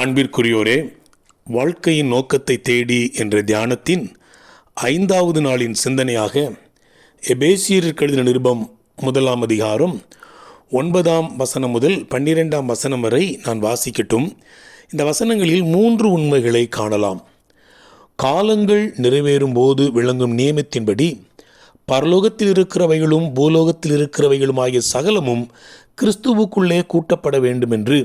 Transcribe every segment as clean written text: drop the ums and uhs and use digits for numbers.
அன்பிற்குரியோரே, வாழ்க்கையின் நோக்கத்தை தேடி என்ற தியானத்தின் 5வது நாளின் சிந்தனையாக எபேசியருக்கு எழுதின நிருபம் 1ஆம் அதிகாரம் 9ஆம் வசனம் முதல் 12ஆம் வசனம் வரை நான் வாசிக்கட்டும். இந்த வசனங்களில் 3 உண்மைகளை காணலாம். காலங்கள் நிறைவேறும் போது விளங்கும் நியமத்தின்படி பரலோகத்தில் இருக்கிறவைகளும் பூலோகத்தில் இருக்கிறவைகளும் ஆகிய சகலமும் கிறிஸ்துவுக்குள்ளே கூட்டப்பட வேண்டும் என்று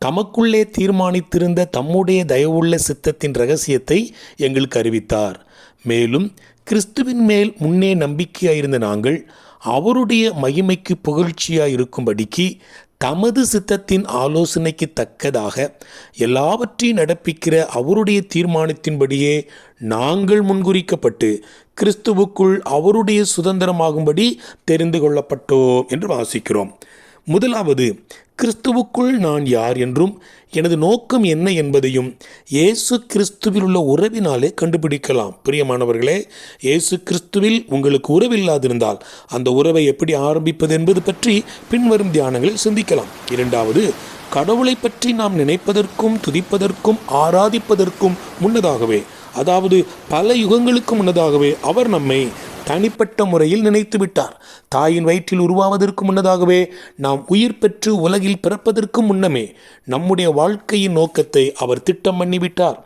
தமக்குள்ளே தீர்மானித்திருந்த தம்முடைய தயவுள்ள சித்தத்தின் இரகசியத்தை எங்களுக்கு அறிவித்தார். மேலும் கிறிஸ்துவின் மேல் முன்னே நம்பிக்கையாயிருந்த நாங்கள் அவருடைய மகிமைக்கு புகழ்ச்சியாயிருக்கும்படிக்கு தமது சித்தத்தின் ஆலோசனைக்கு தக்கதாக எல்லாவற்றையும் நடப்பிக்கிற அவருடைய தீர்மானத்தின்படியே நாங்கள் முன்குறிக்கப்பட்டு கிறிஸ்துவுக்குள் அவருடைய சுதந்திரமாகும்படி தெரிந்து கொள்ளப்பட்டோம் என்று வாசிக்கிறோம். முதலாவது, கிறிஸ்துவுக்குள் நான் யார் என்றும் எனது நோக்கம் என்ன என்பதையும் இயேசு கிறிஸ்துவில் உள்ள உறவினாலே கண்டுபிடிக்கலாம். பிரியமானவர்களே, இயேசு கிறிஸ்துவில் உங்களுக்கு உறவில்லாதிருந்தால் அந்த உறவை எப்படி ஆரம்பிப்பது என்பது பற்றி பின்வரும் தியானங்களில் சிந்திக்கலாம். இரண்டாவது, கடவுளை பற்றி நாம் நினைப்பதற்கும் துதிப்பதற்கும் ஆராதிப்பதற்கும் முன்னதாகவே, அதாவது பல யுகங்களுக்கு முன்னதாகவே அவர் நம்மை தனிப்பட்ட முறையில் நினைத்து விட்டார். தாயின் வயிற்றில் உருவாவதற்கு முன்னதாகவே, நாம் உயிர் பெற்று உலகில் பிறப்பதற்கு முன்னமே நம்முடைய வாழ்க்கையின் நோக்கத்தை அவர் திட்டம் பண்ணிவிட்டார்.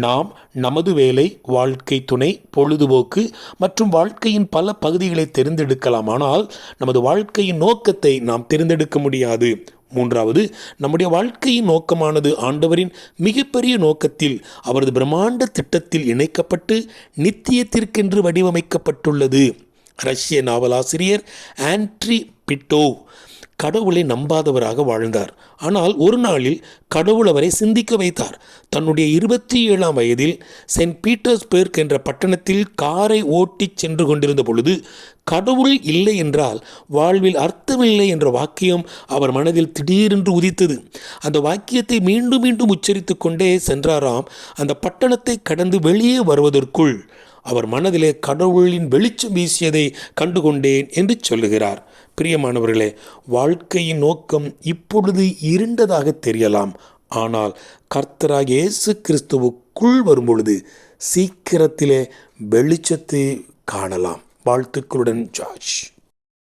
நாம் நமது வேலை, வாழ்க்கை துணை, பொழுதுபோக்கு மற்றும் வாழ்க்கையின் பல பகுதிகளை தெரிந்தெடுக்கலாம். ஆனால் நமது வாழ்க்கையின் நோக்கத்தை நாம் தெரிந்தெடுக்க முடியாது. மூன்றாவது, நம்முடைய வாழ்க்கையின் நோக்கமானது ஆண்டவரின் மிகப்பெரிய நோக்கத்தில், அவரது பிரம்மாண்ட திட்டத்தில் இணைக்கப்பட்டு நித்தியத்திற்கென்று வடிவமைக்கப்பட்டுள்ளது. ரஷ்ய நாவலாசிரியர் ஆண்ட்ரி பிட்டோவ் கடவுளை நம்பாதவராக வாழ்ந்தார். ஆனால் ஒரு நாளில் கடவுள் அவரை சிந்திக்க வைத்தார். தன்னுடைய 27ஆம் வயதில் செயின்ட் பீட்டர்ஸ்பர்க் என்ற பட்டணத்தில் காரை ஓட்டி சென்று கொண்டிருந்த பொழுது, கடவுள் இல்லை என்றால் வாழ்வில் அர்த்தமில்லை என்ற வாக்கியம் அவர் மனதில் திடீரென்று உதித்தது. அந்த வாக்கியத்தை மீண்டும் மீண்டும் உச்சரித்து கொண்டே சென்றாராம். அந்த பட்டணத்தை கடந்து வெளியே வருவதற்குள் அவர் மனதிலே கடவுளின் வெளிச்சம் வீசியதை கண்டுகொண்டேன் என்று சொல்லுகிறார். பிரியமானவர்களே, வாழ்க்கையின் நோக்கம் இப்பொழுது இருண்டதாக தெரியலாம். ஆனால் கர்த்தராகிய இயேசு கிறிஸ்துவுக்குள் வரும்பொழுது சீக்கிரத்திலே வெளிச்சத்தை காணலாம். வாழ்த்துக்களுடன் ஜார்ஜ்.